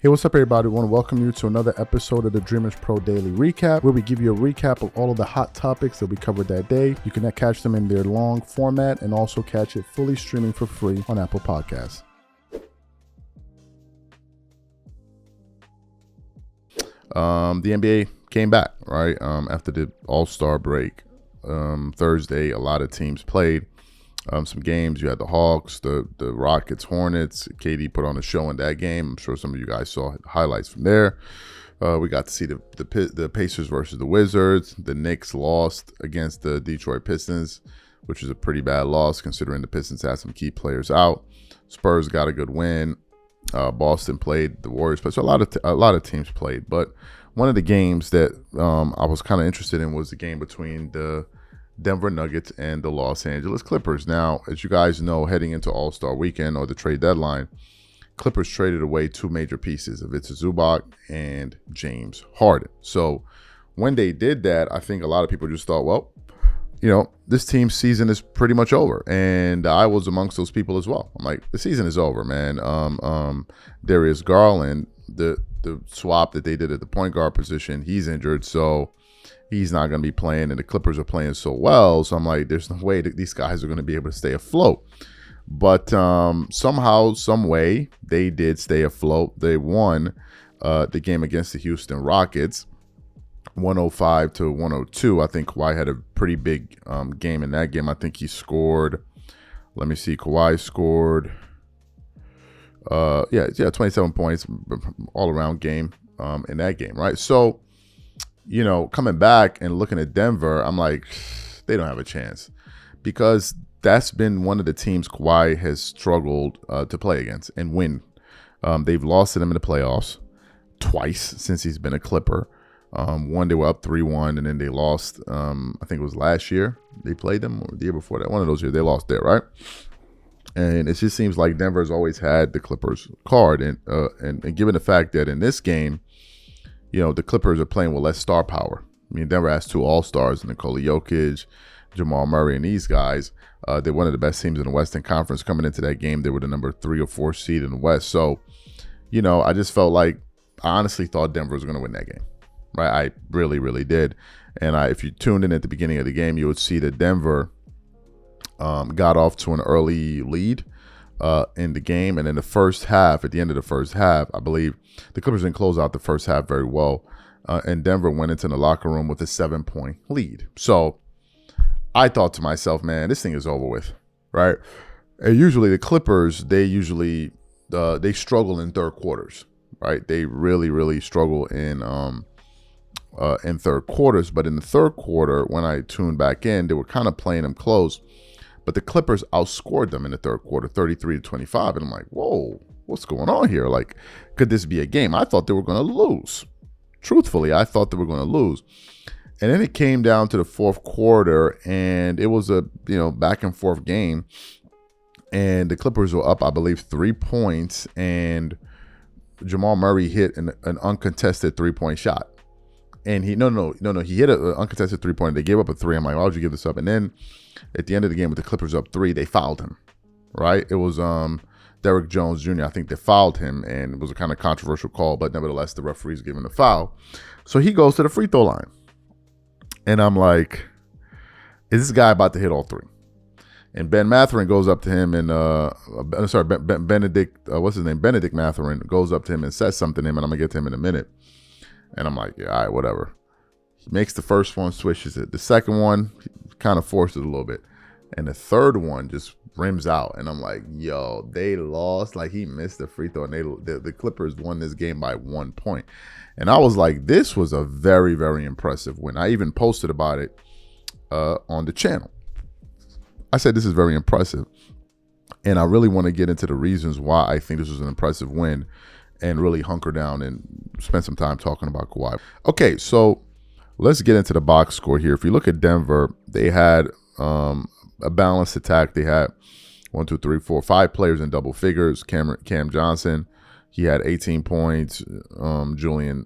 Hey, what's up, everybody? I want to welcome you to another episode of the Dreamers Pro Daily Recap, where we give you a recap of all of the hot topics that we covered that day. You can catch them in their long format and also catch it fully streaming for free on Apple Podcasts. The NBA came back, right? After the All-Star break. Thursday, a lot of teams played some games. You had the Hawks, the Rockets, Hornets. KD put on a show in that game. I'm sure some of you guys saw highlights from there. We got to see the Pacers versus the Wizards. The Knicks lost against the Detroit Pistons, which is a pretty bad loss considering the Pistons had some key players out. Spurs got a good win. Boston played, the Warriors played. So a lot of teams played. But one of the games that I was kind of interested in was the game between the Denver Nuggets and the Los Angeles Clippers. Now, as you guys know, heading into All-Star Weekend or the trade deadline, Clippers traded away two major pieces, Ivica Zubac and James Harden. So when they did that, I think a lot of people just thought, well, you know, this team's season is pretty much over. And I was amongst those people as well. I'm like, the season is over, man. Darius Garland, the swap that they did at the point guard position, he's injured, so he's not going to be playing, and the Clippers are playing so well. So I'm like, there's no way that these guys are going to be able to stay afloat. But somehow, some way, they did stay afloat. They won the game against the Houston Rockets, 105-102. I think Kawhi had a pretty big game in that game. I think he scored, let me see, Kawhi scored, 27 points, all-around game in that game, right? So, you know, coming back and looking at Denver, I'm like, they don't have a chance, because that's been one of the teams Kawhi has struggled to play against and win. They've lost to them in the playoffs twice since he's been a Clipper. One, they were up 3-1, and then they lost, I think it was last year they played them, or the year before that. One of those years they lost there, right? And it just seems like Denver's always had the Clippers card. And given the fact that in this game, you know, the Clippers are playing with less star power. I mean, Denver has two all-stars, Nikola Jokic, Jamal Murray, and these guys. They're one of the best teams in the Western Conference. Coming into that game, they were the number 3 or 4 seed in the West. So, you know, I just felt like, I honestly thought Denver was going to win that game. Right? I really, really did. And if you tuned in at the beginning of the game, you would see that Denver got off to an early lead in the game. And in the first half, at the end of the first half, I believe the Clippers didn't close out the first half very well. And Denver went into the locker room with a 7-point lead. So I thought to myself, man, this thing is over with, right? And usually the Clippers, they struggle in third quarters, right? They really, really struggle in third quarters. But in the third quarter, when I tuned back in, they were kind of playing them close. But the Clippers outscored them in the third quarter, 33-25. And I'm like, whoa, what's going on here? Like, could this be a game? I thought they were going to lose. Truthfully, I thought they were going to lose. And then it came down to the fourth quarter, and it was a, you know, back and forth game. And the Clippers were up, I believe, 3 points. And Jamal Murray hit an uncontested 3-point shot. And he hit an uncontested 3-pointer. They gave up a 3. I'm like, why would you give this up? And then at the end of the game with the Clippers up 3, they fouled him, right? It was Derrick Jones Jr. I think they fouled him, and it was a kind of controversial call, but nevertheless, the referee's giving the foul. So he goes to the free throw line. And I'm like, is this guy about to hit all 3? And Ben Mathurin goes up to him and, Benedict Mathurin goes up to him and says something to him, and I'm going to get to him in a minute. And I'm like, yeah, all right, whatever. He makes the first one, swishes it. The second one, kind of forced it a little bit. And the third one just rims out. And I'm like, yo, they lost. Like, he missed the free throw. And the Clippers won this game by 1 point. And I was like, this was a very, very impressive win. I even posted about it on the channel. I said, this is very impressive. And I really want to get into the reasons why I think this was an impressive win, and really hunker down and spend some time talking about Kawhi. Okay, so let's get into the box score here. If you look at Denver, they had a balanced attack. They had 5 players in double figures. Cam Johnson, he had 18 points. Julian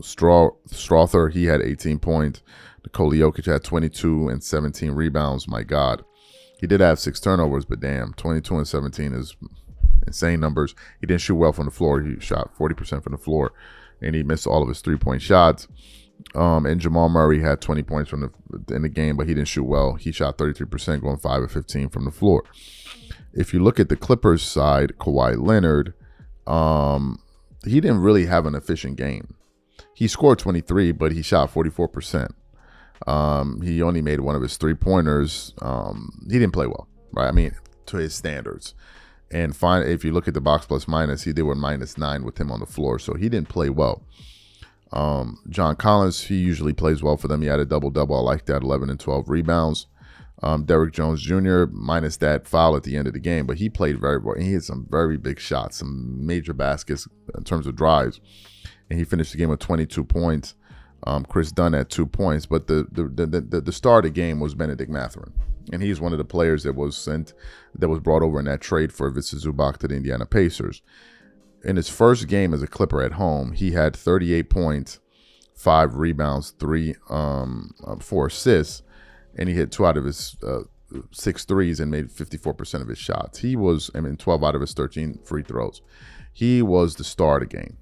Strawther, he had 18 points. Nikola Jokic had 22 and 17 rebounds. My God. He did have 6 turnovers, but damn, 22 and 17 is insane numbers. He didn't shoot well from the floor. He shot 40% from the floor, and he missed all of his 3-point shots. And Jamal Murray had 20 points in the game, but he didn't shoot well. He shot 33%, going 5 of 15 from the floor. If you look at the Clippers side, Kawhi Leonard, he didn't really have an efficient game. He scored 23, but he shot 44%. He only made one of his 3-pointers. He didn't play well, right? I mean, to his standards. And if you look at the box plus minus, they were -9 with him on the floor, so he didn't play well. John Collins, he usually plays well for them. He had a double-double. I like that, 11 and 12 rebounds. Derrick Jones Jr., minus that foul at the end of the game, but he played very well. He hit some very big shots, some major baskets in terms of drives, and he finished the game with 22 points. Chris Dunn had 2 points, but the star of the game was Benedict Mathurin, and he's one of the players that was brought over in that trade for Ivica Zubac to the Indiana Pacers. In his first game as a Clipper at home, he had 38 points, 5 rebounds, 4 assists, and he hit 2 out of his 6 threes and made 54% of his shots. 12 out of his 13 free throws. He was the star of the game,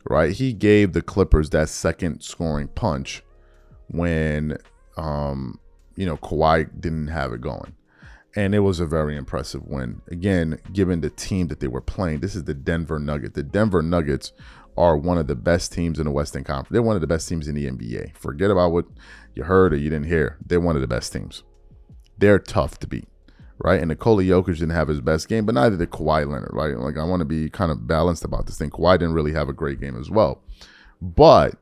right? He gave the Clippers that second scoring punch when, Kawhi didn't have it going. And it was a very impressive win. Again, given the team that they were playing, this is the Denver Nuggets. The Denver Nuggets are one of the best teams in the Western Conference. They're one of the best teams in the NBA. Forget about what you heard or you didn't hear. They're one of the best teams. They're tough to beat, right? And Nikola Jokic didn't have his best game, but neither did Kawhi Leonard, right? Like, I want to be kind of balanced about this thing. Kawhi didn't really have a great game as well. But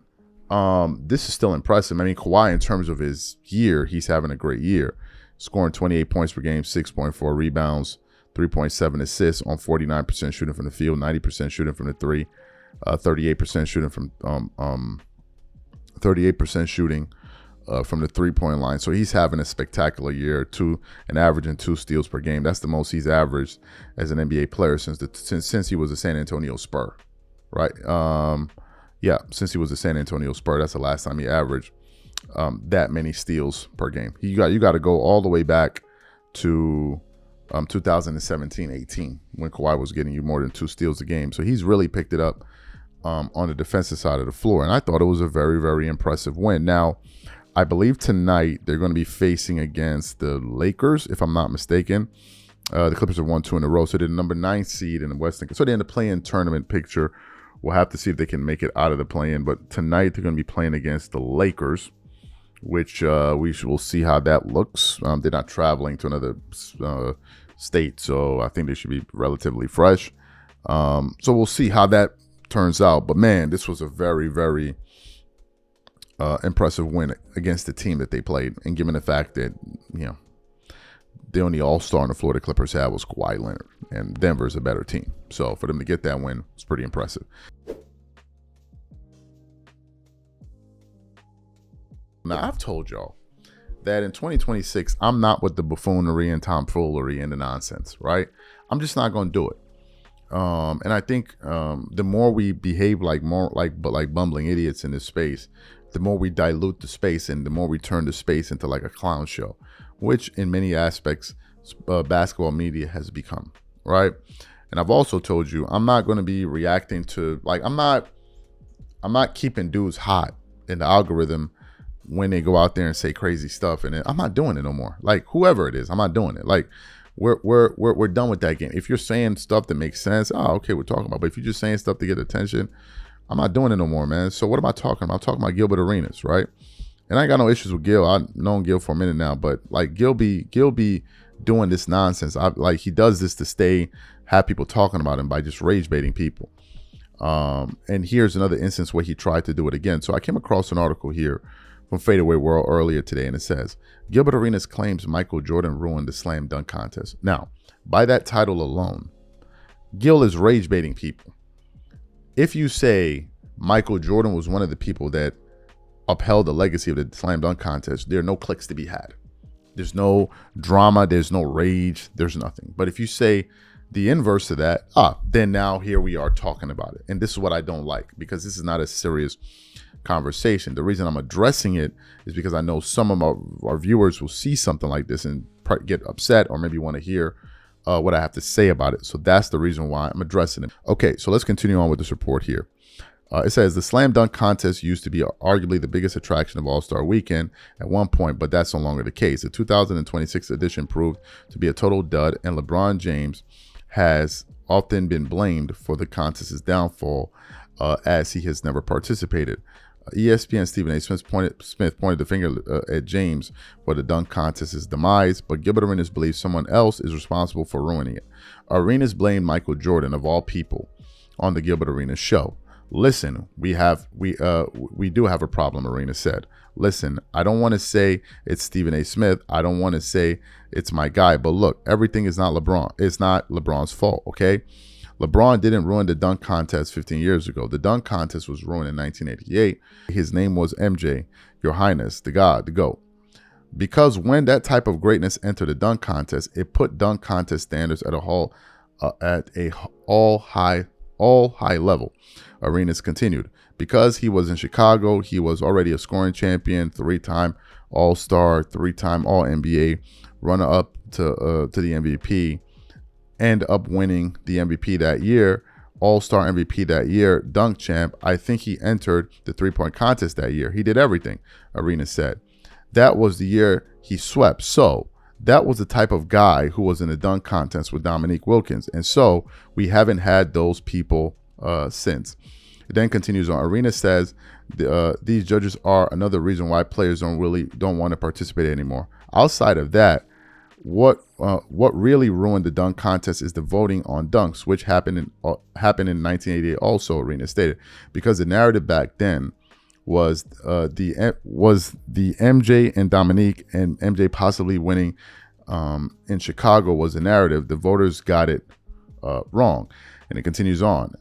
this is still impressive. I mean, Kawhi, in terms of his year, he's having a great year. Scoring 28 points per game, 6.4 rebounds, 3.7 assists on 49% shooting from the field, 90% shooting from the three, 38% shooting from 38% shooting from the 3-point line. So he's having a spectacular year, an averaging 2 steals per game. That's the most he's averaged as an NBA player since he was a San Antonio Spur, right? Since he was a San Antonio Spur, that's the last time he averaged that many steals per game. You got to go all the way back to 2017-18 when Kawhi was getting you more than 2 steals a game. So he's really picked it up on the defensive side of the floor, and I thought it was a very, very impressive win. Now, I believe tonight they're going to be facing against the Lakers, if I'm not mistaken. The Clippers have won 2 in a row, so they're the number 9 seed in the Western. So they're in the play-in tournament picture. We'll have to see if they can make it out of the play-in, but tonight they're going to be playing against the Lakers, which we'll see how that looks. They're not traveling to another state, so I think they should be relatively fresh. So we'll see how that turns out. But, man, this was a very, very impressive win against the team that they played. And given the fact that, the only all-star on the floor the Clippers had was Kawhi Leonard, and Denver's a better team. So for them to get that win, it's pretty impressive. Now, I've told y'all that in 2026, I'm not with the buffoonery and tomfoolery and the nonsense, right? I'm just not going to do it. And I think the more we behave like bumbling idiots in this space, the more we dilute the space and the more we turn the space into like a clown show, which in many aspects basketball media has become, right? And I've also told you I'm not going to be reacting to, like, I'm not keeping dudes hot in the algorithm when they go out there and say crazy stuff, and I'm not doing it no more. Like, whoever it is, I'm not doing it. Like, we're done with that game. If you're saying stuff that makes sense, okay, we're talking about. But if you're just saying stuff to get attention, I'm not doing it no more, man. So what am I talking about? I'm talking about Gilbert Arenas, right? And I ain't got no issues with Gil. I've known Gil for a minute now, but like Gil be doing this nonsense. He does this to have people talking about him by just rage baiting people. And here's another instance where he tried to do it again. So I came across an article here from Fadeaway World earlier today, and it says, Gilbert Arenas claims Michael Jordan ruined the slam dunk contest. Now, by that title alone, Gil is rage baiting people. If you say Michael Jordan was one of the people that upheld the legacy of the slam dunk contest, there are no clicks to be had. There's no drama, there's no rage, there's nothing. But if you say the inverse of that, then now here we are talking about it. And this is what I don't like, because this is not a serious conversation. The reason I'm addressing it is because I know some of our viewers will see something like this and get upset, or maybe want to hear what I have to say about it. So that's the reason why I'm addressing it. Okay, so let's continue on with this report here. It says the slam dunk contest used to be arguably the biggest attraction of All-Star Weekend at one point, but that's no longer the case. The 2026 edition proved to be a total dud, and LeBron James has often been blamed for the contest's downfall, as he has never participated. ESPN Stephen A. Smith pointed the finger at James for the dunk contest's demise, but Gilbert Arenas believes someone else is responsible for ruining it. Arenas blamed Michael Jordan, of all people, on the Gilbert Arenas show. Listen, we do have a problem, Arenas said. Listen, I don't want to say it's Stephen A. Smith. I don't want to say it's my guy. But look, everything is not LeBron. It's not LeBron's fault, okay? LeBron didn't ruin the dunk contest 15 years ago. The dunk contest was ruined in 1988. His name was MJ, Your Highness, the God, the GOAT. Because when that type of greatness entered the dunk contest, it put dunk contest standards at all high level. Arenas continued. Because he was in Chicago, he was already a scoring champion, 3-time All-Star, 3-time All-NBA, runner-up to the MVP, end up winning the MVP that year, All-Star MVP that year, dunk champ. I think he entered the three-point contest that year. He did everything, Arenas said. That was the year he swept. So that was the type of guy who was in the dunk contest with Dominique Wilkins. And so we haven't had those people since. It then continues on. Arenas says these judges are another reason why players don't want to participate anymore. Outside of that, what really ruined the dunk contest is the voting on dunks, which happened in 1988. Also, Arenas stated, because the narrative back then was the MJ and Dominique and MJ possibly winning in Chicago was the narrative. The voters got it wrong, and it continues on.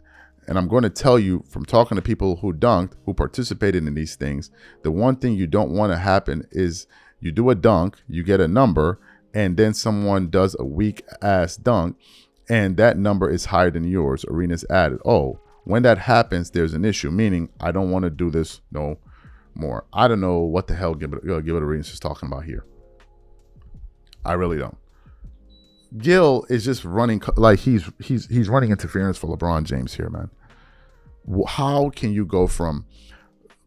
And I'm going to tell you from talking to people who dunked, who participated in these things, the one thing you don't want to happen is you do a dunk, you get a number, and then someone does a weak ass dunk, and that number is higher than yours. Arenas added, oh, when that happens, there's an issue, meaning I don't want to do this no more. I don't know what the hell Gilbert Arenas is talking about here. I really don't. Gil is just running like he's running interference for LeBron James here, man. How can you go from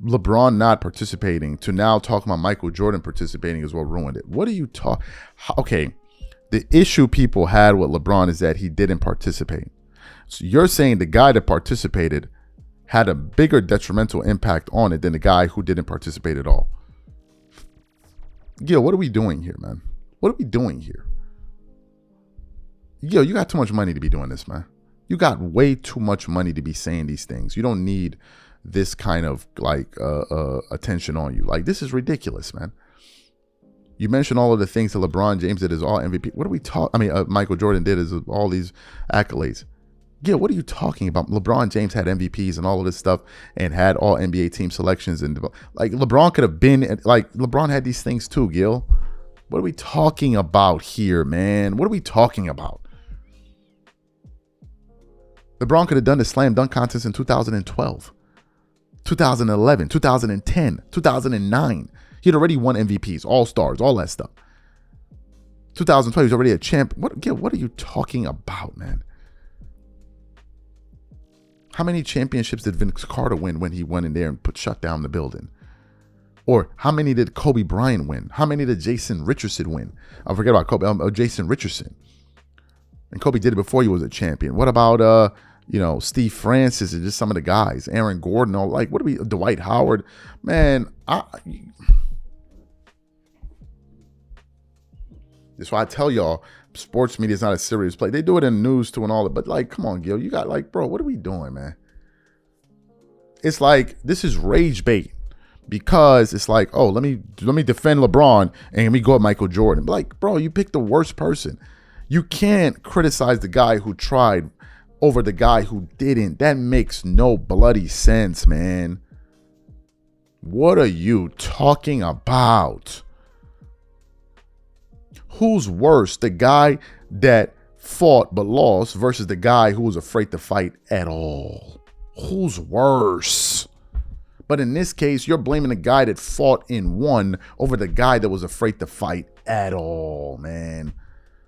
LeBron not participating to now talking about Michael Jordan participating is what ruined it? What are you talking? Okay, the issue people had with LeBron is that he didn't participate. So you're saying the guy that participated had a bigger detrimental impact on it than the guy who didn't participate at all. Gil, what are we doing here, man? What are we doing here? Yo, you got too much money to be doing this, man. You got way too much money to be saying these things. You don't need this kind of like attention on you. Like, this is ridiculous, man. You mentioned all of the things that LeBron James did as all MVP. What are we talking? I mean, Michael Jordan did as all these accolades. Yeah, what are you talking about? LeBron James had MVPs and all of this stuff and had all NBA team selections. And like LeBron could have been like LeBron had these things too, Gil. What are we talking about here, man? What are we talking about? LeBron could have done the slam dunk contest in 2012, 2011, 2010, 2009. He'd already won MVPs, all-stars, all that stuff. 2012, he's already a champ. What are you talking about, man? How many championships did Vince Carter win when he went in there and shut down the building? Or how many did Kobe Bryant win? How many did Jason Richardson win? I forget about Kobe. Jason Richardson. And Kobe did it before he was a champion. What about Steve Francis and just some of the guys, Aaron Gordon, all like what are we? Dwight Howard, man. That's why I tell y'all, sports media is not a serious play. They do it in the news too and all that, but like, come on, Gil, you got like, bro, what are we doing, man? It's like this is rage bait. Because it's like, oh, let me defend LeBron and let me go at Michael Jordan. Like, bro, you picked the worst person. You can't criticize the guy who tried over the guy who didn't. That makes no bloody sense, man. What are you talking about? Who's worse, the guy that fought but lost versus the guy who was afraid to fight at all? Who's worse? But in this case, you're blaming the guy that fought and won over the guy that was afraid to fight at all, man.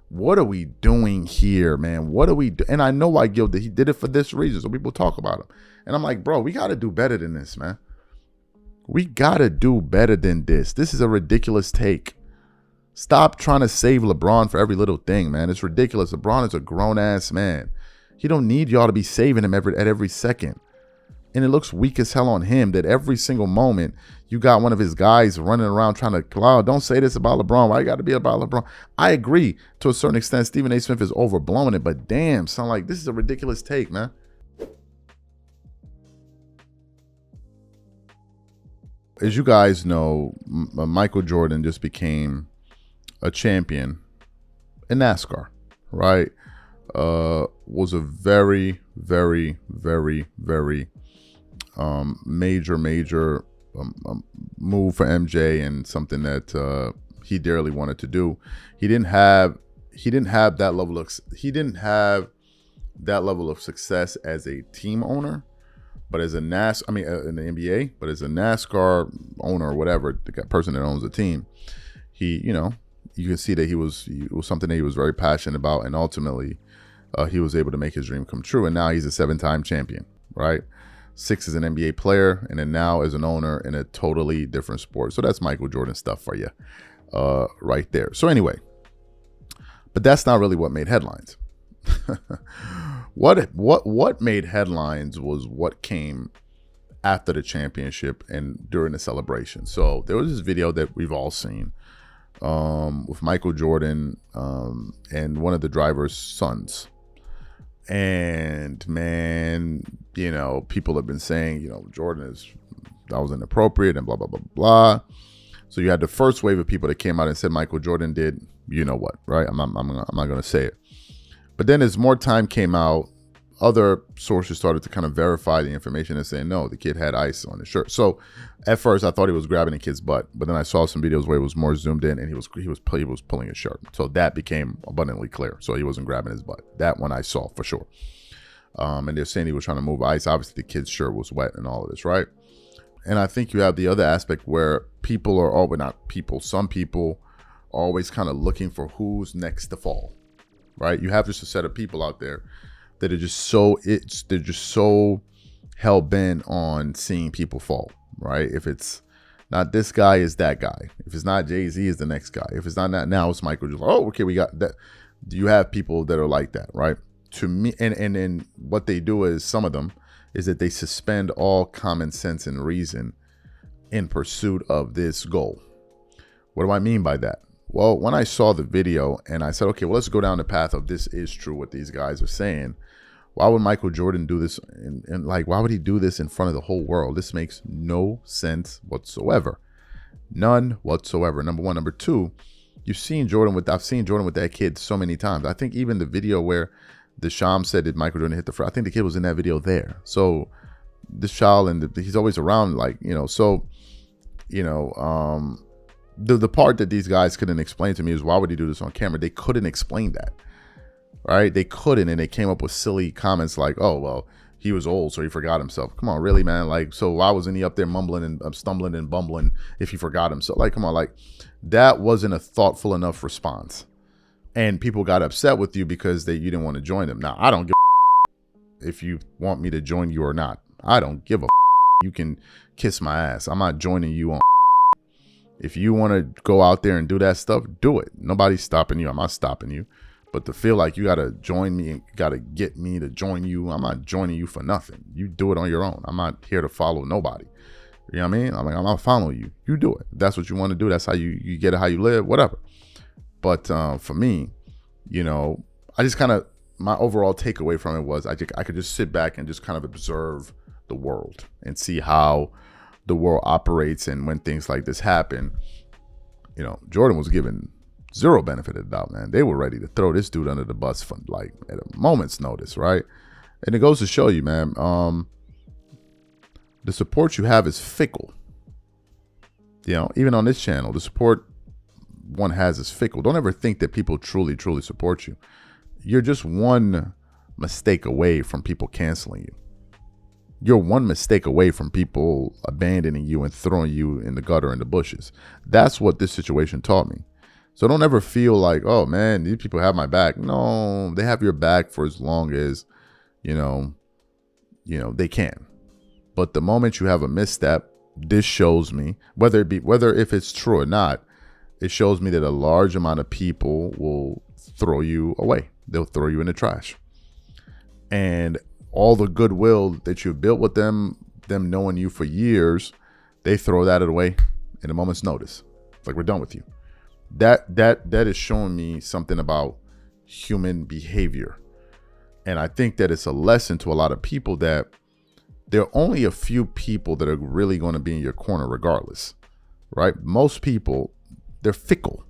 What are we doing here, man? What are we do? And I know why Gil did. He did it for this reason. So people talk about him. And I'm like, bro, we got to do better than this, man. We got to do better than this. This is a ridiculous take. Stop trying to save LeBron for every little thing, man. It's ridiculous. LeBron is a grown-ass man. He don't need y'all to be saving him at every second. And it looks weak as hell on him that every single moment you got one of his guys running around trying to, oh, don't say this about LeBron. Why you got to be about LeBron? I agree to a certain extent. Stephen A. Smith is overblowing it, but damn, son, like this is a ridiculous take, man. As you guys know, Michael Jordan just became a champion in NASCAR, right? Was a very, very, very, very major move for MJ and something that he dearly wanted to do. He didn't have that level of success as a team owner, but as a in the NBA, but as a NASCAR owner or whatever, the person that owns the team, he, you can see that it was something that he was very passionate about, and ultimately he was able to make his dream come true. And now he's a 7-time champion, right? 6 as an NBA player, and then now as an owner in a totally different sport. So that's Michael Jordan stuff for you right there. So anyway, but that's not really what made headlines. What made headlines was what came after the championship and during the celebration. So there was this video that we've all seen with Michael Jordan and one of the driver's sons. And man, people have been saying, that was inappropriate and blah, blah, blah, blah. So you had the first wave of people that came out and said Michael Jordan did, what, right? I'm not going to say it. But then as more time came out, other sources started to kind of verify the information and saying, no, the kid had ice on his shirt. So at first I thought he was grabbing the kid's butt, but then I saw some videos where it was more zoomed in and he was pulling his shirt. So that became abundantly clear. So he wasn't grabbing his butt. That one I saw for sure. And they're saying he was trying to move ice. Obviously the kid's shirt was wet and all of this, right? And I think you have the other aspect where some people are always kind of looking for who's next to fall, right? You have just a set of people out there that are just so hell bent on seeing people fall, right? If it's not this guy, is that guy. If it's not Jay-Z, is the next guy. If it's not that, now it's Michael. Just oh, okay, we got that. You have people that are like that, right? To me, and what they do is, some of them, is that they suspend all common sense and reason in pursuit of this goal. What do I mean by that? Well, when I saw the video and I said, okay, well, let's go down the path of this is true what these guys are saying. Why would Michael Jordan do this? And why would he do this in front of the whole world? This makes no sense whatsoever. None whatsoever. Number one. Number two, I've seen Jordan with that kid so many times. I think even the video where Desham said that Michael Jordan hit the front, I think the kid was in that video there. So this child, and he's always around, the part that these guys couldn't explain to me is, why would he do this on camera? They couldn't explain that, right? They couldn't, and they came up with silly comments like, oh, well, he was old, so he forgot himself. Come on, really, man? So why wasn't he up there mumbling and stumbling and bumbling if he forgot himself? Come on, that wasn't a thoughtful enough response. And people got upset with you because you didn't want to join them. Now, I don't give a if you want me to join you or not. I don't give a You can kiss my ass. I'm not joining you on. If you want to go out there and do that stuff, do it. Nobody's stopping you. I'm not stopping you. But to feel like you got to join me and got to get me to join you, I'm not joining you for nothing. You do it on your own. I'm not here to follow nobody. You know what I mean? I'm not following you. You do it. If that's what you want to do. That's how you get it, how you live, whatever. But for me, I just kind of, my overall takeaway from it was I could just sit back and just kind of observe the world and see how the world operates. And when things like this happen, Jordan was given zero benefit of the doubt, man. They were ready to throw this dude under the bus for at a moment's notice, right? And it goes to show you, man, the support you have is fickle. Even on this channel, the support one has is fickle. Don't ever think that people truly support you. You're just one mistake away from people canceling you. You're one mistake away from people abandoning you and throwing you in the gutter in the bushes. That's what this situation taught me. So don't ever feel like, oh man, these people have my back. No, they have your back for as long as, you know, they can. But the moment you have a misstep, this shows me, whether if it's true or not, it shows me that a large amount of people will throw you away. They'll throw you in the trash. And all the goodwill that you've built with them knowing you for years, they throw that away in a moment's notice. It's like, we're done with you. That is showing me something about human behavior. And I think that it's a lesson to a lot of people that there are only a few people that are really going to be in your corner regardless, right? Most people, they're fickle.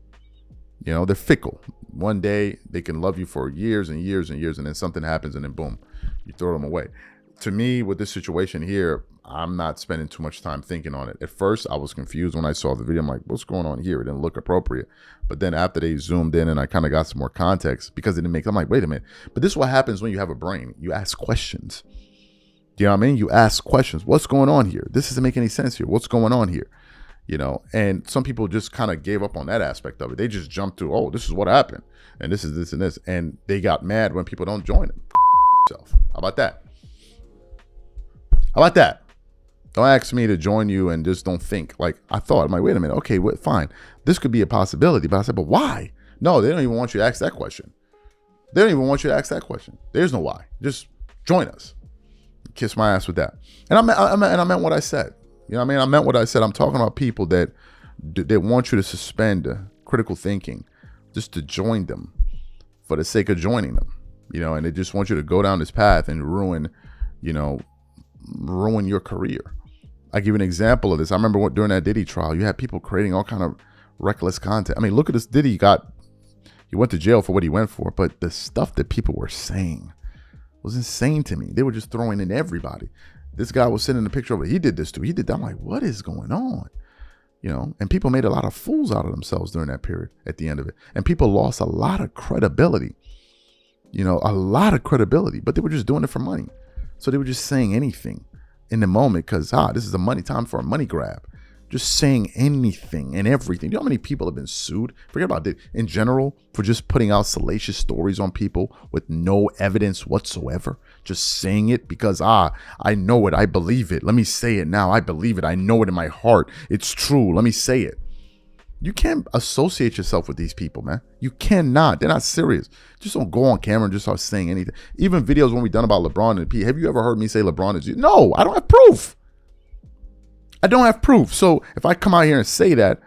They're fickle. One day they can love you for years and years and years, and then something happens and then boom, you throw them away. To me, with this situation here, I'm not spending too much time thinking on it. At first, I was confused when I saw the video. I'm like, what's going on here? It didn't look appropriate. But then after they zoomed in and I kind of got some more context, because it didn't make, I'm like, wait a minute. But this is what happens when you have a brain. You ask questions. You know what I mean? You ask questions. What's going on here? This doesn't make any sense here. What's going on here? And some people just kind of gave up on that aspect of it. They just jumped to, oh, this is what happened. And this is this and this. And they got mad when people don't join them. How about that? How about that? Don't ask me to join you and just don't think. Like, I thought, I'm like, wait a minute. Okay, fine. This could be a possibility. But I said, but why? No, they don't even want you to ask that question. They don't even want you to ask that question. There's no why. Just join us. Kiss my ass with that. And I meant what I said. You know what I mean? I meant what I said. I'm talking about people that want you to suspend critical thinking just to join them for the sake of joining them. And they just want you to go down this path and ruin your career. I give you an example of this. I remember during that Diddy trial, you had people creating all kind of reckless content. I mean, look at this Diddy he went to jail for what he went for, but the stuff that people were saying was insane to me. They were just throwing in everybody. This guy was sending a picture of it. He did this too. He did that. I'm like, what is going on? And people made a lot of fools out of themselves during that period at the end of it. And people lost a lot of credibility, a lot of credibility, but they were just doing it for money. So they were just saying anything in the moment because, this is a time for a money grab. Just saying anything and everything. You know how many people have been sued? Forget about it. In general, for just putting out salacious stories on people with no evidence whatsoever. Just saying it because, I know it. I believe it. Let me say it now. I believe it. I know it in my heart. It's true. Let me say it. You can't associate yourself with these people, man. You cannot. They're not serious. Just don't go on camera and just start saying anything. Even videos when we done about LeBron and P. Have you ever heard me say LeBron is you? No, I don't have proof. I don't have proof. So if I come out here and say that,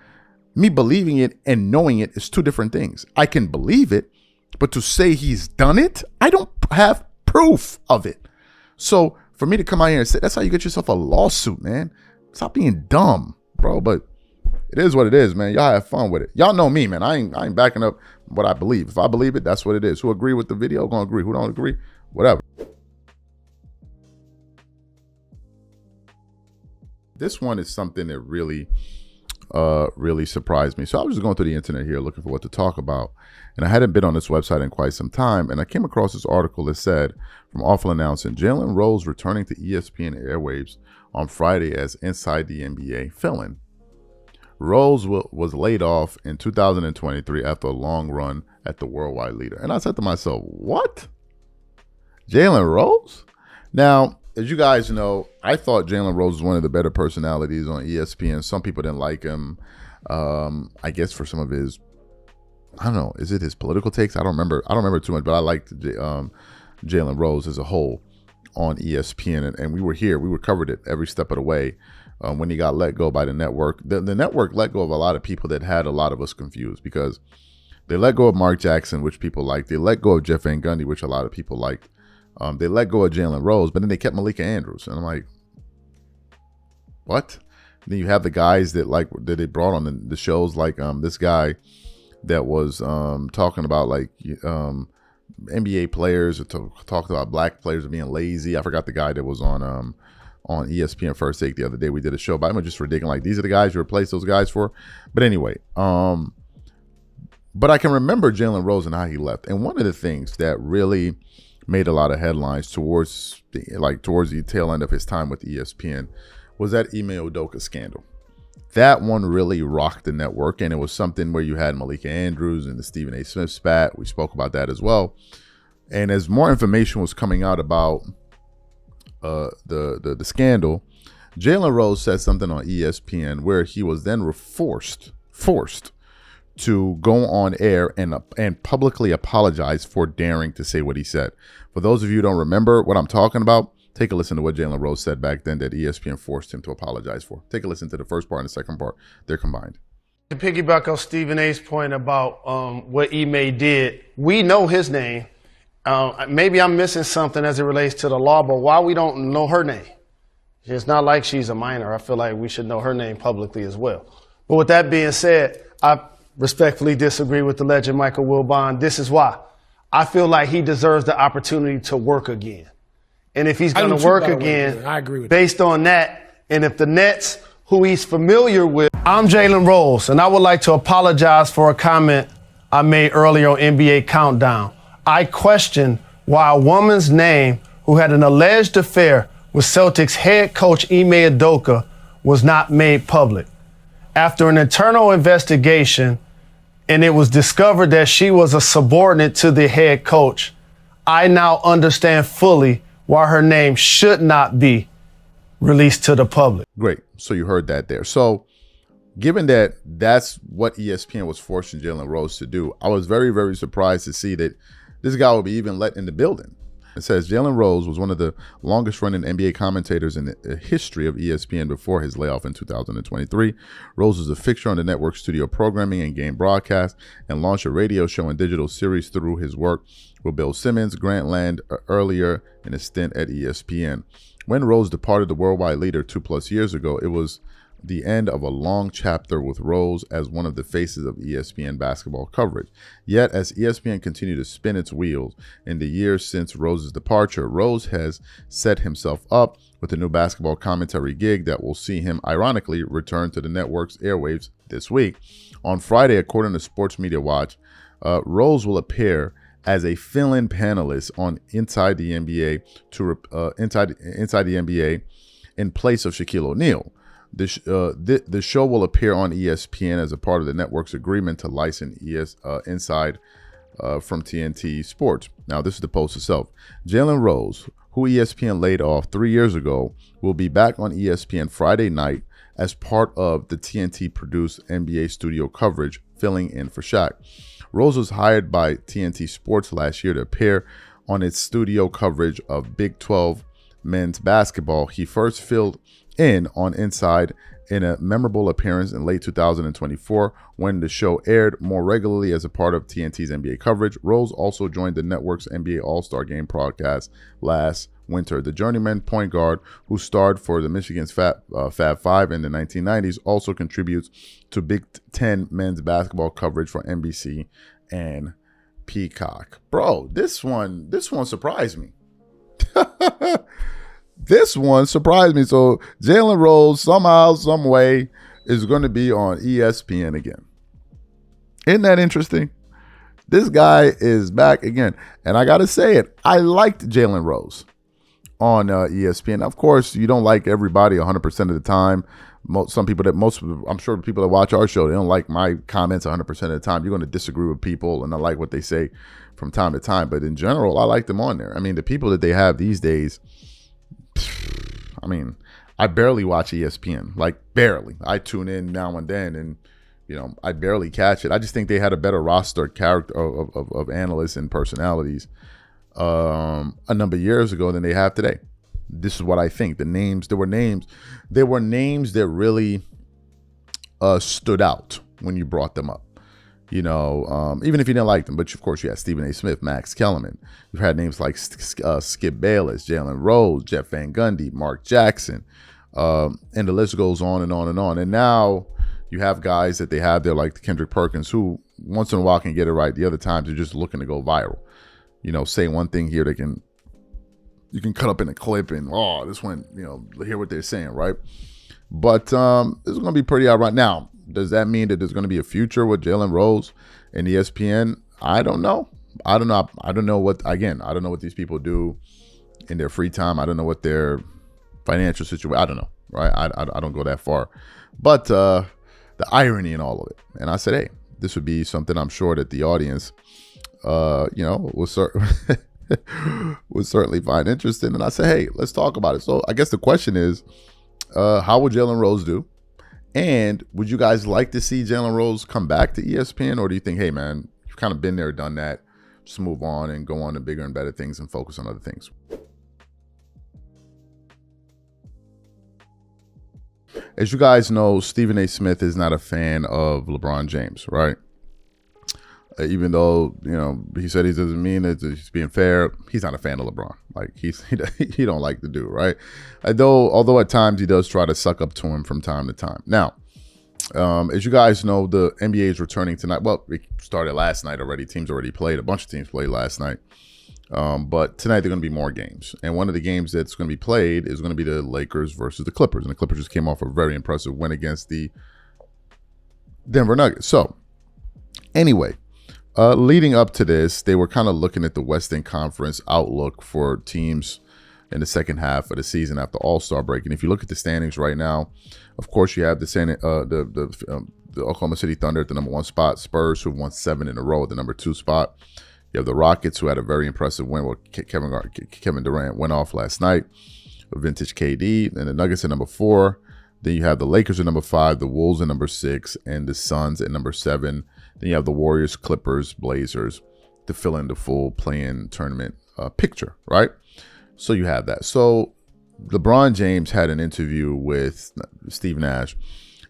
me believing it and knowing it is two different things. I can believe it, but to say he's done it, I don't have proof of it. So for me to come out here and say, that's how you get yourself a lawsuit, man. Stop being dumb, bro. But it is what it is, man. Y'all have fun with it. Y'all know me, man. I ain't backing up what I believe. If I believe it, that's what it is. Who agree with the video, gonna agree. Who don't agree, whatever. This one is something that really surprised me. So I was just going through the internet here looking for what to talk about. And I hadn't been on this website in quite some time. And I came across this article that said, from Awful Announcing, Jalen Rose returning to ESPN airwaves on Friday as Inside the NBA fill-in. Rose was laid off in 2023 after a long run at the worldwide leader. And I said to myself, what? Jalen Rose? Now, as you guys know, I thought Jalen Rose was one of the better personalities on ESPN. Some people didn't like him. I guess for some of his, I don't know, is it his political takes? I don't remember too much, but I liked Jalen Rose as a whole on ESPN. And we were here. We covered it every step of the way when he got let go by the network. The network let go of a lot of people that had a lot of us confused because they let go of Mark Jackson, which people liked. They let go of Jeff Van Gundy, which a lot of people liked. They let go of Jalen Rose, but then they kept Malika Andrews. And I'm like, what? And then you have the guys that they brought on the shows, like this guy that was talking about NBA players, talked about black players being lazy. I forgot the guy that was on ESPN First Take the other day. We did a show by him, just ridiculous. Like, these are the guys you replace those guys for. But anyway, but I can remember Jalen Rose and how he left. And one of the things that really made a lot of headlines towards the tail end of his time with ESPN was that Ime Udoka scandal. That one really rocked the network, and it was something where you had Malika Andrews and the Stephen A. Smith spat. We spoke about that as well. And as more information was coming out about the scandal, Jalen Rose said something on ESPN where he was then forced to go on air and publicly apologize for daring to say what he said. For those of you who don't remember what I'm talking about, take a listen to what Jalen Rose said back then that ESPN forced him to apologize for. Take a listen to the first part and the second part. They're combined. To piggyback on Stephen A.'s point about what Ime did, we know his name. Maybe I'm missing something as it relates to the law, but why we don't know her name? It's not like she's a minor. I feel like we should know her name publicly as well. But with that being said, I respectfully disagree with the legend Michael Wilbon. This is why. I feel like he deserves the opportunity to work again. And if he's going to work again, I agree with based on that, and if the Nets, who he's familiar with, I'm Jalen Rose, and I would like to apologize for a comment I made earlier on NBA Countdown. I question why a woman's name who had an alleged affair with Celtics head coach Ime Udoka was not made public. After an internal investigation, and it was discovered that she was a subordinate to the head coach, I now understand fully why her name should not be released to the public. Great. So you heard that there. So given that that's what ESPN was forcing Jalen Rose to do, I was very, very surprised to see that this guy would be even let in the building. It says Jalen Rose was one of the longest running NBA commentators in the history of ESPN before his layoff in 2023. Rose was a fixture on the network's studio programming and game broadcast and launched a radio show and digital series through his work with Bill Simmons, Grant Land earlier in a stint at ESPN. When Rose departed the worldwide leader 2+ years ago, it was the end of a long chapter with Rose as one of the faces of ESPN basketball coverage. Yet, as ESPN continued to spin its wheels in the years since Rose's departure, Rose has set himself up with a new basketball commentary gig that will see him, ironically, return to the network's airwaves this week. On Friday, according to Sports Media Watch, Rose will appear as a fill-in panelist on Inside the NBA Inside the NBA in place of Shaquille O'Neal. The show will appear on ESPN as a part of the network's agreement to license Inside from TNT Sports. Now, this is the post itself. Jalen Rose, who ESPN laid off 3 years ago, will be back on ESPN Friday night as part of the TNT-produced NBA studio coverage, filling in for Shaq. Rose was hired by TNT Sports last year to appear on its studio coverage of Big 12 men's basketball. He first filled in on Inside in a memorable appearance in late 2024 when the show aired more regularly as a part of TNT's NBA coverage. Rose also joined the network's NBA All-Star Game broadcast last winter. The journeyman point guard who starred for the Michigan's Fab Five in the 1990s also contributes to Big Ten men's basketball coverage for NBC and Peacock. Bro, this one surprised me. This one surprised me. So Jalen Rose somehow, some way is going to be on ESPN again. Isn't that interesting? This guy is back again. And I got to say it, I liked Jalen Rose on ESPN. Of course, you don't like everybody 100% of the time. I'm sure the people that watch our show, they don't like my comments 100% of the time. You're going to disagree with people and I like what they say from time to time. But in general, I like them on there. I mean, the people that they have these days, I mean, I barely watch ESPN, like barely. I tune in now and then and, I barely catch it. I just think they had a better roster character of analysts and personalities a number of years ago than they have today. This is what I think. There were names that really stood out when you brought them up. Even if you didn't like them, but of course you had Stephen A. Smith, Max Kellerman. You've had names like Skip Bayless, Jalen Rose, Jeff Van Gundy, Mark Jackson, and the list goes on and on and on. And now you have guys that they have there like Kendrick Perkins, who once in a while can get it right. The other times they're just looking to go viral. Say one thing here, you can cut up in a clip and this one, hear what they're saying, right? But this is going to be pretty outright. Now, does that mean that there's going to be a future with Jalen Rose and ESPN? I don't know. I don't know what these people do in their free time. I don't know what their financial situation. I don't know. right? I don't go that far. But the irony in all of it. And I said, hey, this would be something I'm sure that the audience, would certainly find interesting. And I said, hey, let's talk about it. So I guess the question is, how would Jalen Rose do? And would you guys like to see Jalen Rose come back to ESPN? Or do you think, hey, man, you've kind of been there, done that. Just move on and go on to bigger and better things and focus on other things? As you guys know, Stephen A. Smith is not a fan of LeBron James, right? Even though, he said he doesn't mean it, he's being fair. He's not a fan of LeBron. Like he don't like the dude, right? Although at times he does try to suck up to him from time to time. Now, as you guys know, the NBA is returning tonight. Well, it started last night already. Teams already played. A bunch of teams played last night. But tonight there are going to be more games. And one of the games that's going to be played is going to be the Lakers versus the Clippers. And the Clippers just came off a very impressive win against the Denver Nuggets. So, anyway, leading up to this, they were kind of looking at the Western Conference outlook for teams in the second half of the season after All-Star break. And if you look at the standings right now, of course, you have the Oklahoma City Thunder at the number 1 spot, Spurs, who won 7 in a row at the number 2 spot. You have the Rockets, who had a very impressive win. Well, Kevin Durant went off last night, vintage KD, and the Nuggets at number 4. Then you have the Lakers at number 5, the Wolves at number 6, and the Suns at number 7. Then you have the Warriors, Clippers, Blazers to fill in the full play-in tournament picture, right? So you have that. So LeBron James had an interview with Steve Nash,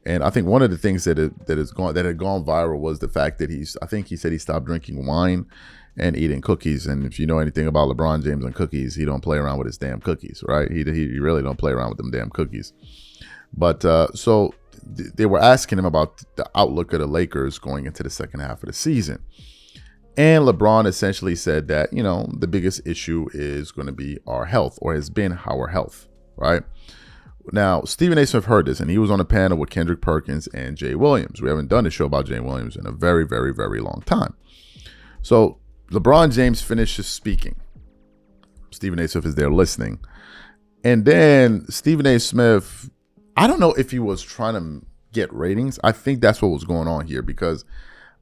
and I think one of the things that had gone viral was the fact that he said he stopped drinking wine and eating cookies. And if you know anything about LeBron James and cookies, he don't play around with his damn cookies, right? He really don't play around with them damn cookies. But so they were asking him about the outlook of the Lakers going into the second half of the season. And LeBron essentially said that, the biggest issue is going to be our health, or has been our health, right? Now, Stephen A. Smith heard this, and he was on a panel with Kendrick Perkins and Jay Williams. We haven't done a show about Jay Williams in a very, very, very long time. So LeBron James finishes speaking. Stephen A. Smith is there listening. And then Stephen A. Smith, I don't know if he was trying to get ratings. I think that's what was going on here, because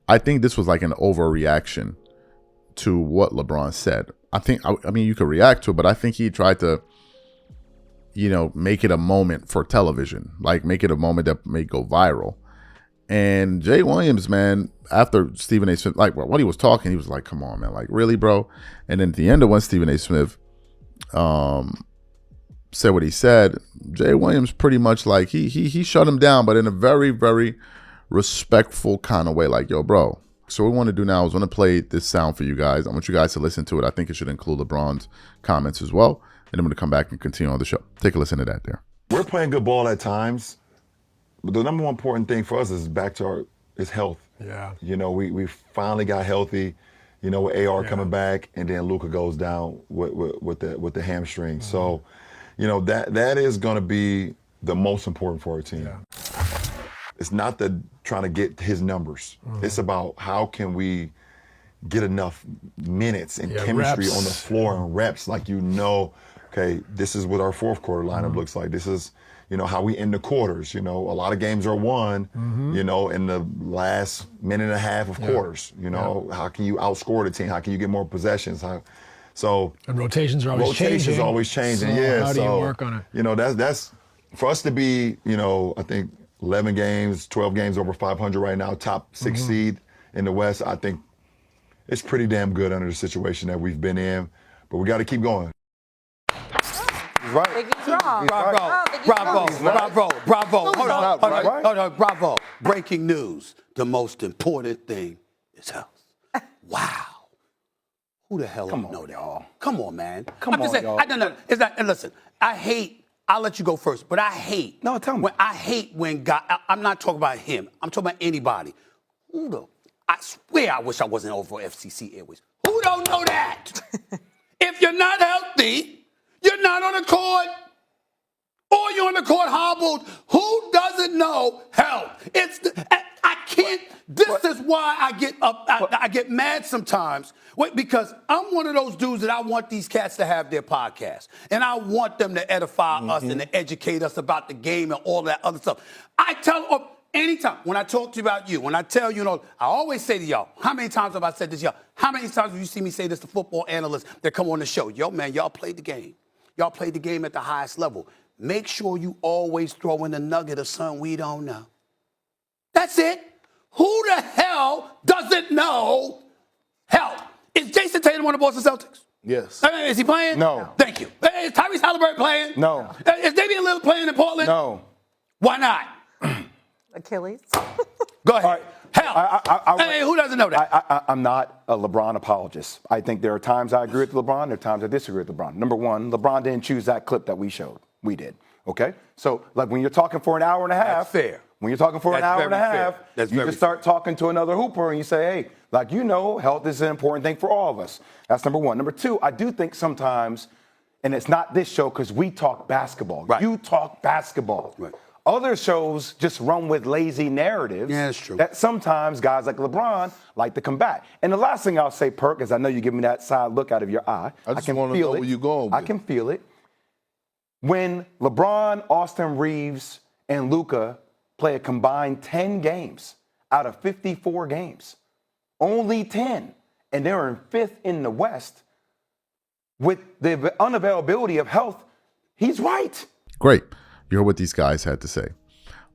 I think this was like an overreaction to what LeBron said. I mean, you could react to it, but I think he tried to, make it a moment for television, like make it a moment that may go viral. And Jay Williams, man, after Stephen A. Smith, like when he was talking, he was like, come on, man, like really, bro? And then at the end of when Stephen A. Smith said what he said, Jay Williams pretty much like he shut him down, but in a very, very respectful kind of way, like, yo, bro. So what we want to do now is want to play this sound for you guys. I want you guys to listen to it. I think it should include LeBron's comments as well. And I'm going to come back and continue on the show. Take a listen to that there. We're playing good ball at times, but the number one important thing for us is back to is health. Yeah. We finally got healthy, with AR coming back, and then Luka goes down with the hamstring. Mm-hmm. So, that is going to be the most important for our team. Yeah. It's not trying to get his numbers. Mm-hmm. It's about how can we get enough minutes and chemistry reps on the floor and reps, okay, this is what our fourth quarter lineup looks like. This is, how we end the quarters. A lot of games are won, in the last minute and a half of quarters. How can you outscore the team? How can you get more possessions? And rotations are always changing. Rotations are always changing, so how do you work on it? That's for us to be, I think 11 games, 12 games over 500 right now, top 6 seed in the West. I think it's pretty damn good under the situation that we've been in, but we got to keep going. Right. Bravo. Hold on. Bravo. Breaking news. The most important thing is health. Wow. Who the hell don't know that? Y'all. Come on, man. Y'all. It's not, and listen, I'll let you go first, but I hate. No, tell me. I hate when God, I'm not talking about him. I'm talking about anybody. I swear I wish I wasn't over FCC Airways. Who don't know that? If you're not healthy, you're not on the court, or you're on the court hobbled. Who doesn't know health? I can't This is why I get up. I get mad sometimes because I'm one of those dudes that I want these cats to have their podcast, and I want them to edify us and to educate us about the game and all that other stuff. I tell anytime when I talk to you about you, when I tell you, I always say to y'all, how many times have I said this, y'all? How many times have you seen me say this to football analysts that come on the show? Yo, man, y'all played the game. Y'all played the game at the highest level. Make sure you always throw in the nugget of something we don't know. That's it. Who the hell doesn't know? Hell, is Jason Tatum on the Boston Celtics? Yes. Is he playing? No. Thank you. Is Tyrese Halliburton playing? No. Is Damian Lillard playing in Portland? No. Why not? Achilles. Go ahead. Right. Hell. Hey, who doesn't know that? I'm not a LeBron apologist. I think there are times I agree with LeBron, there are times I disagree with LeBron. Number one, LeBron didn't choose that clip that we showed. We did. Okay? So, like, when you're talking for an hour and a half. That's fair. When you're talking for an hour and a half, you just start talking to another hooper and you say, hey, like, health is an important thing for all of us. That's number one. Number two, I do think sometimes, and it's not this show because we talk basketball. Right. You talk basketball. Right. Other shows just run with lazy narratives. Yeah, that's true. That sometimes guys like LeBron like to combat. And the last thing I'll say, Perk, is I know you give me that side look out of your eye. I just want to know where you're going with. I can feel it. When LeBron, Austin Reeves, and Luka play a combined 10 games out of 54 games, only 10, and they're in fifth in the West, with the unavailability of health, he's right. Great. You heard what these guys had to say.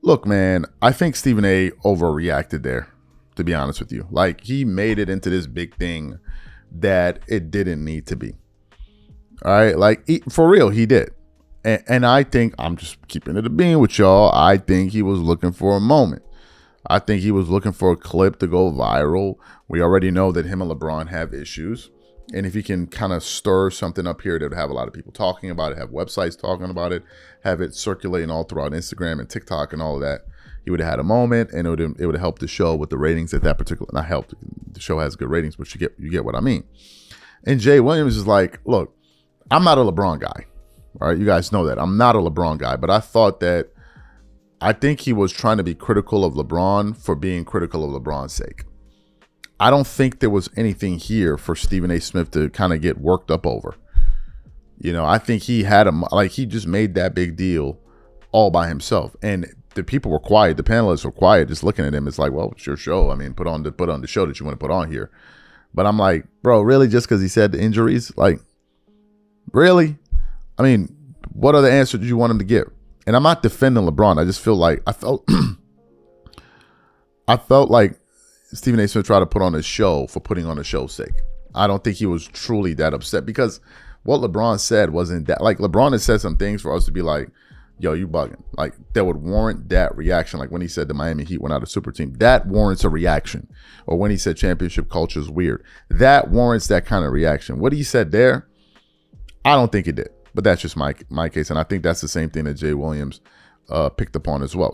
Look, man, I think Stephen A. overreacted there, to be honest with you. Like, he made it into this big thing that it didn't need to be. All right? Like, for real, he did. And I think, I'm just keeping it a bean with y'all, I think he was looking for a moment. I think he was looking for a clip to go viral. We already know that him and LeBron have issues. And if he can kind of stir something up here that would have a lot of people talking about it, have websites talking about it, have it circulating all throughout Instagram and TikTok and all of that, he would have had a moment, and it would have helped the show with the ratings at that particular. Not helped. The show has good ratings, but you get what I mean. And Jay Williams is like, look, I'm not a LeBron guy. All right, you guys know that. I'm not a LeBron guy, but I think he was trying to be critical of LeBron for being critical of LeBron's sake. I don't think there was anything here for Stephen A. Smith to kind of get worked up over. I think he had he just made that big deal all by himself. And the people were quiet. The panelists were quiet, just looking at him. It's like, well, it's your show. I mean, put on the show that you want to put on here. But I'm like, bro, really? Just because he said the injuries? Like, really? I mean, what other answer did you want him to give? And I'm not defending LeBron. I just feel like I felt like Stephen A. Smith tried to put on a show for putting on a show's sake. I don't think he was truly that upset because what LeBron said wasn't that. Like, LeBron has said some things for us to be like, yo, you bugging. Like, that would warrant that reaction. Like when he said the Miami Heat were not a super team, that warrants a reaction. Or when he said championship culture is weird, that warrants that kind of reaction. What he said there, I don't think it did. But that's just my case, and I think that's the same thing that Jay Williams picked up on as well.